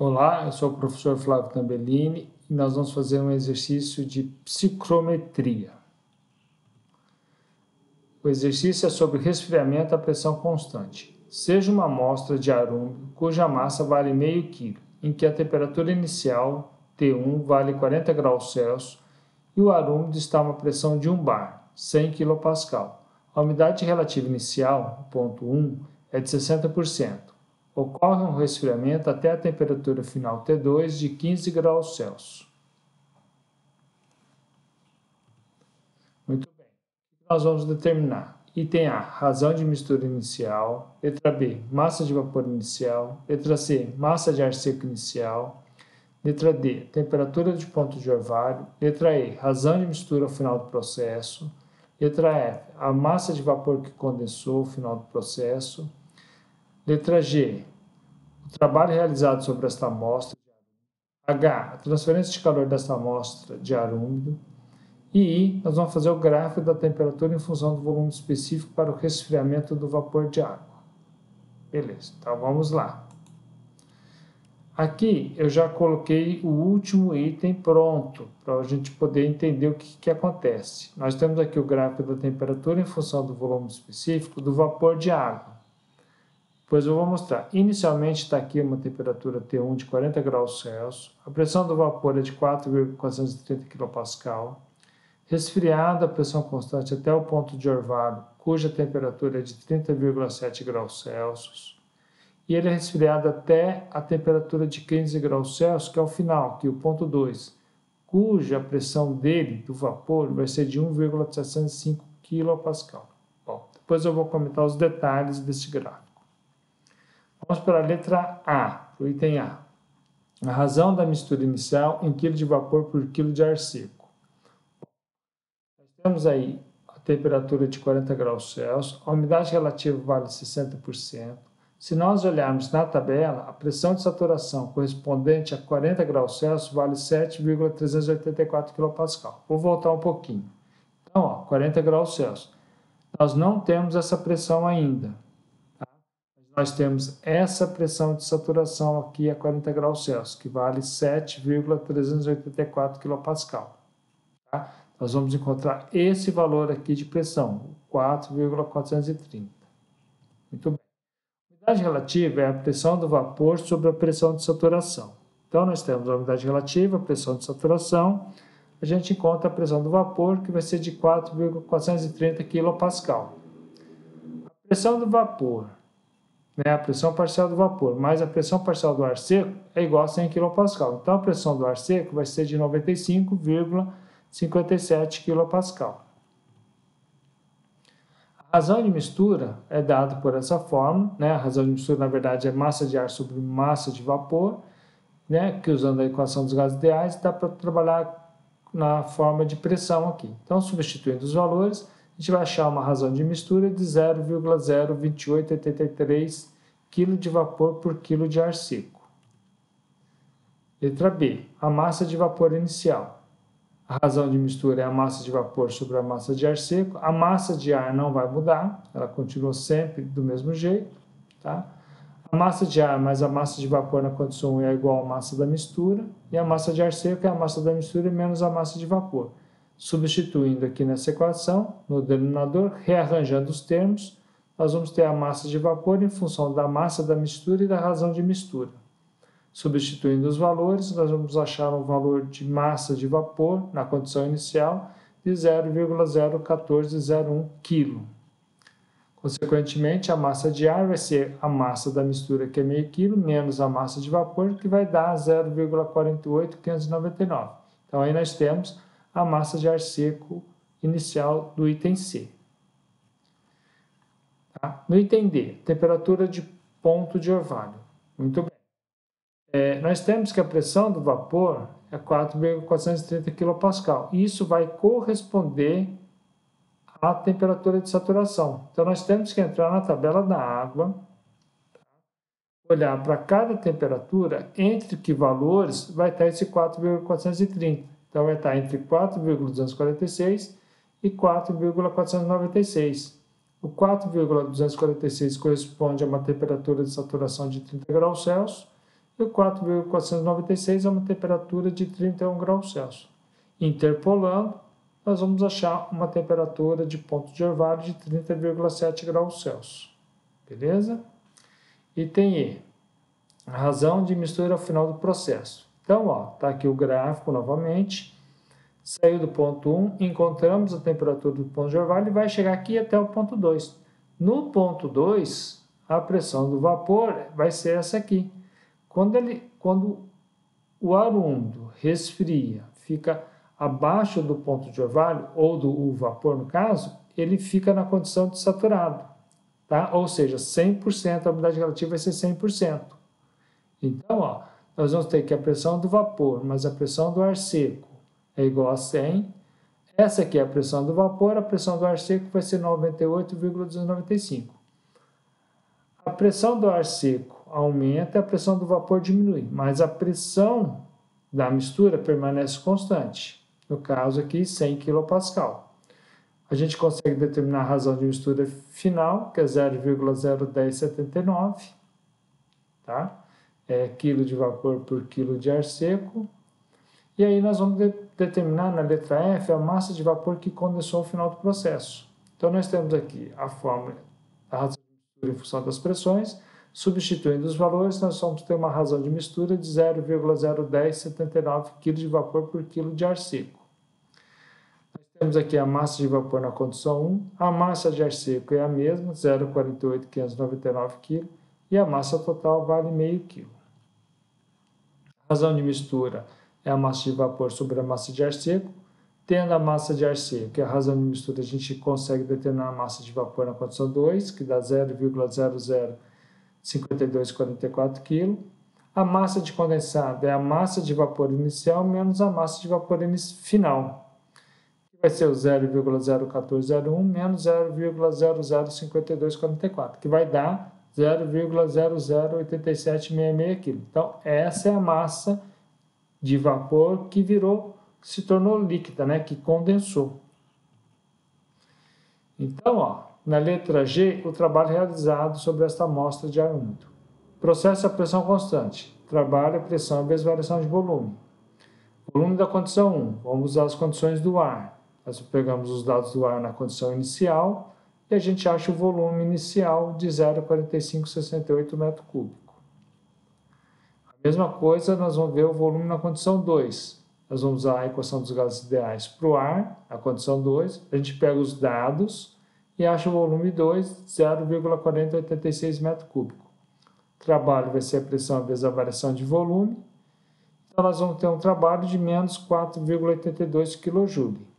Olá, eu sou o professor Flávio Tambellini e nós vamos fazer um exercício de psicometria. O exercício é sobre resfriamento à pressão constante. Seja uma amostra de ar úmido cuja massa vale meio quilo, em que a temperatura inicial, T1, vale 40 graus Celsius e o ar úmido está a uma pressão de 1 bar, 100 kPa. A umidade relativa inicial, ponto 1, é de 60%. Ocorre um resfriamento até a temperatura final T2 de 15 graus Celsius. Muito bem. O que nós vamos determinar? Item A, razão de mistura inicial. Letra B, massa de vapor inicial. Letra C, massa de ar seco inicial. Letra D, temperatura de ponto de orvalho. Letra E, razão de mistura ao final do processo. Letra F, a massa de vapor que condensou ao final do processo. Letra G, o trabalho realizado sobre esta amostra. H, a transferência de calor desta amostra de ar úmido. E I, nós vamos fazer o gráfico da temperatura em função do volume específico para o resfriamento do vapor de água. Beleza, então vamos lá. Aqui eu já coloquei o último item pronto, para a gente poder entender o que acontece. Nós temos aqui o gráfico da temperatura em função do volume específico do vapor de água. Depois eu vou mostrar. Inicialmente está aqui uma temperatura T1 de 40 graus Celsius. A pressão do vapor é de 4,430 kPa. Resfriada a pressão constante até o ponto de orvalho, cuja temperatura é de 30,7 graus Celsius. E ele é resfriado até a temperatura de 15 graus Celsius, que é o final, que é o ponto 2, cuja pressão dele, do vapor, vai ser de 1,705 kPa. Bom, depois eu vou comentar os detalhes desse gráfico. Vamos para a letra A, o item A. A razão da mistura inicial em quilo de vapor por quilo de ar seco. Nós temos aí a temperatura de 40 graus Celsius, a umidade relativa vale 60%. Se nós olharmos na tabela, a pressão de saturação correspondente a 40 graus Celsius vale 7,384 kPa. Vou voltar um pouquinho. Então, 40 graus Celsius. Nós não temos essa pressão ainda. Nós temos essa pressão de saturação aqui a 40 graus Celsius, que vale 7,384 kPa. Tá? Nós vamos encontrar esse valor aqui de pressão, 4,430. Muito bem. A umidade relativa é a pressão do vapor sobre a pressão de saturação. Então, nós temos a umidade relativa, a pressão de saturação, a gente encontra a pressão do vapor, que vai ser de 4,430 kPa. A pressão do vapor, a pressão parcial do vapor, mais a pressão parcial do ar seco é igual a 100 kPa. Então, a pressão do ar seco vai ser de 95,57 kPa. A razão de mistura é dada por essa fórmula, A razão de mistura, na verdade, é massa de ar sobre massa de vapor, que usando a equação dos gases ideais, dá para trabalhar na forma de pressão aqui. Então, substituindo os valores, a gente vai achar uma razão de mistura de 0,02883 kg de vapor por quilo de ar seco. Letra B, a massa de vapor inicial. A razão de mistura é a massa de vapor sobre a massa de ar seco. A massa de ar não vai mudar, ela continua sempre do mesmo jeito. Tá? A massa de ar mais a massa de vapor na condição 1 é igual à massa da mistura. E a massa de ar seco é a massa da mistura menos a massa de vapor. Substituindo aqui nessa equação, no denominador, rearranjando os termos, nós vamos ter a massa de vapor em função da massa da mistura e da razão de mistura. Substituindo os valores, nós vamos achar um valor de massa de vapor, na condição inicial, de 0,01401 kg. Consequentemente, a massa de ar vai ser a massa da mistura, que é meio quilo, menos a massa de vapor, que vai dar 0,48599. Então, aí nós temos a massa de ar seco inicial do item C. Tá? No item D, temperatura de ponto de orvalho. Muito bem. Nós temos que a pressão do vapor é 4,430 kPa. Isso vai corresponder à temperatura de saturação. Então, nós temos que entrar na tabela da água, olhar para cada temperatura, entre que valores vai estar esse 4,430. Então, vai estar entre 4,246 e 4,496. O 4,246 corresponde a uma temperatura de saturação de 30 graus Celsius e o 4,496 é uma temperatura de 31 graus Celsius. Interpolando, nós vamos achar uma temperatura de ponto de orvalho de 30,7 graus Celsius. Beleza? Item E. A razão de mistura ao final do processo. Então, está aqui o gráfico novamente. Saiu do ponto 1, encontramos a temperatura do ponto de orvalho e vai chegar aqui até o ponto 2. No ponto 2, a pressão do vapor vai ser essa aqui. Quando o ar úmido resfria, fica abaixo do ponto de orvalho, ou do vapor no caso, ele fica na condição de saturado. Tá? Ou seja, 100%, a umidade relativa vai ser 100%. Então, nós vamos ter que a pressão do vapor, mas a pressão do ar seco é igual a 100. Essa aqui é a pressão do vapor, a pressão do ar seco vai ser 98,295. A pressão do ar seco aumenta e a pressão do vapor diminui, mas a pressão da mistura permanece constante. No caso aqui, 100 kPa. A gente consegue determinar a razão de mistura final, que é 0,01079, tá? É quilo de vapor por quilo de ar seco. E aí nós vamos determinar na letra F a massa de vapor que condensou ao final do processo. Então nós temos aqui a fórmula da razão de mistura em função das pressões. Substituindo os valores, nós vamos ter uma razão de mistura de 0,01079 kg de vapor por quilo de ar seco. Temos aqui a massa de vapor na condição 1, a massa de ar seco é a mesma, 0,48599 kg, e a massa total vale meio quilo. A razão de mistura é a massa de vapor sobre a massa de ar seco. Tendo a massa de ar seco e a razão de mistura, a gente consegue determinar a massa de vapor na condição 2, que dá 0,005244 kg. A massa de condensado é a massa de vapor inicial menos a massa de vapor final, vai ser o 0,01401 menos 0,005244, que vai dar 0,008766 kg. Então, essa é a massa de vapor que se tornou líquida, né? Que condensou. Então, na letra G, o trabalho realizado sobre esta amostra de ar úmido. Processo a pressão constante. Trabalho, pressão vezes variação de volume. Volume da condição 1. Vamos usar as condições do ar. Nós pegamos os dados do ar na condição inicial e a gente acha o volume inicial de 0,4568 metro cúbico. A mesma coisa, nós vamos ver o volume na condição 2. Nós vamos usar a equação dos gases ideais para o ar, a condição 2. A gente pega os dados e acha o volume 2, 0,4086 metro cúbico. O trabalho vai ser a pressão vezes a variação de volume. Então, nós vamos ter um trabalho de menos 4,82 kJ.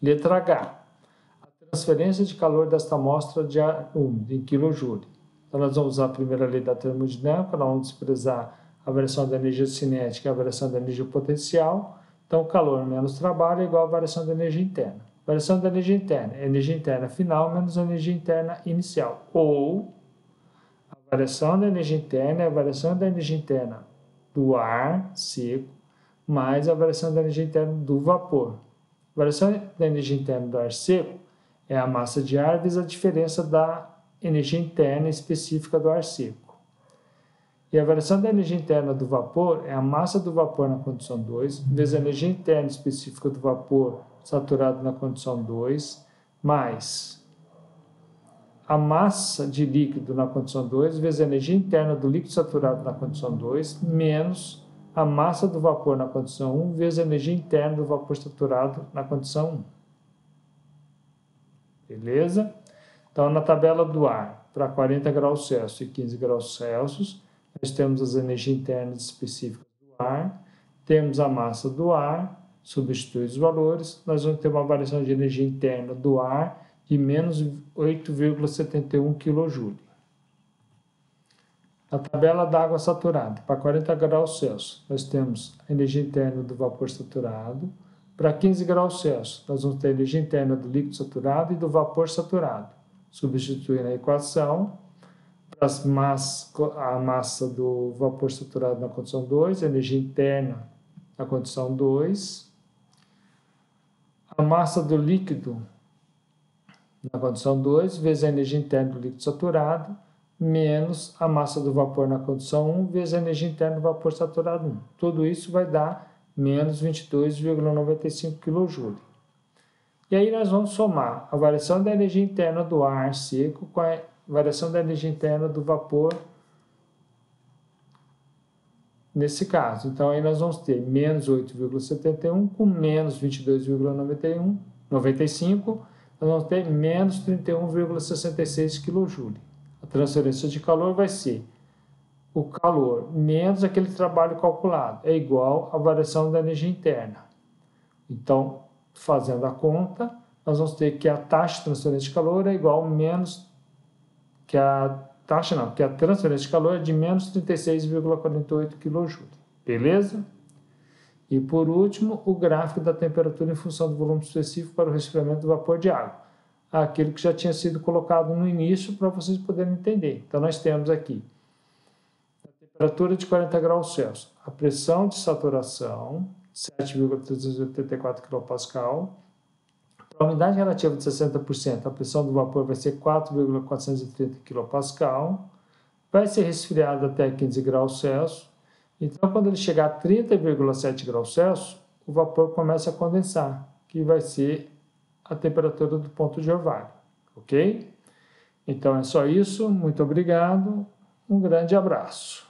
Letra H. A transferência de calor desta amostra de ar úmido em kJ. Então, nós vamos usar a primeira lei da termodinâmica, nós vamos desprezar a variação da energia cinética e a variação da energia potencial. Então, calor menos trabalho é igual à variação da energia interna. Variação da energia interna é a energia interna final menos a energia interna inicial. Ou, a variação da energia interna é a variação da energia interna do ar seco mais a variação da energia interna do vapor. A variação da energia interna do ar seco é a massa de ar vezes a diferença da energia interna específica do ar seco. E a variação da energia interna do vapor é a massa do vapor na condição 2 vezes a energia interna específica do vapor saturado na condição 2 mais a massa de líquido na condição 2 vezes a energia interna do líquido saturado na condição 2 menos a massa do vapor na condição 1 vezes a energia interna do vapor saturado na condição 1. Beleza? Então, na tabela do ar, para 40 graus Celsius e 15 graus Celsius, nós temos as energias internas específicas do ar, temos a massa do ar, substitui os valores, nós vamos ter uma variação de energia interna do ar de menos 8,71 kJ. Na tabela da água saturada, para 40 graus Celsius, nós temos a energia interna do vapor saturado. Para 15 graus Celsius, nós vamos ter a energia interna do líquido saturado e do vapor saturado. Substituindo a equação, para a massa do vapor saturado na condição 2, a energia interna na condição 2, a massa do líquido na condição 2, vezes a energia interna do líquido saturado, menos a massa do vapor na condição 1 vezes a energia interna do vapor saturado 1. Tudo isso vai dar menos 22,95 kJ. E aí nós vamos somar a variação da energia interna do ar seco com a variação da energia interna do vapor nesse caso. Então aí nós vamos ter menos 8,71 com menos 22,95, nós vamos ter menos 31,66 kJ. A transferência de calor vai ser o calor menos aquele trabalho calculado, é igual à variação da energia interna. Então, fazendo a conta, nós vamos ter que a taxa de transferência de calor é igual a menos que a taxa não, que a transferência de calor é de menos 36,48 kJ. Beleza? E por último, o gráfico da temperatura em função do volume específico para o resfriamento do vapor de água. Aquilo que já tinha sido colocado no início para vocês poderem entender. Então, nós temos aqui a temperatura de 40 graus Celsius, a pressão de saturação, 7,384 kPa, para a umidade relativa de 60%, a pressão do vapor vai ser 4,430 kPa, vai ser resfriado até 15 graus Celsius. Então, quando ele chegar a 30,7 graus Celsius, o vapor começa a condensar, que vai ser a temperatura do ponto de orvalho, ok? Então, é só isso. Muito obrigado. Um grande abraço.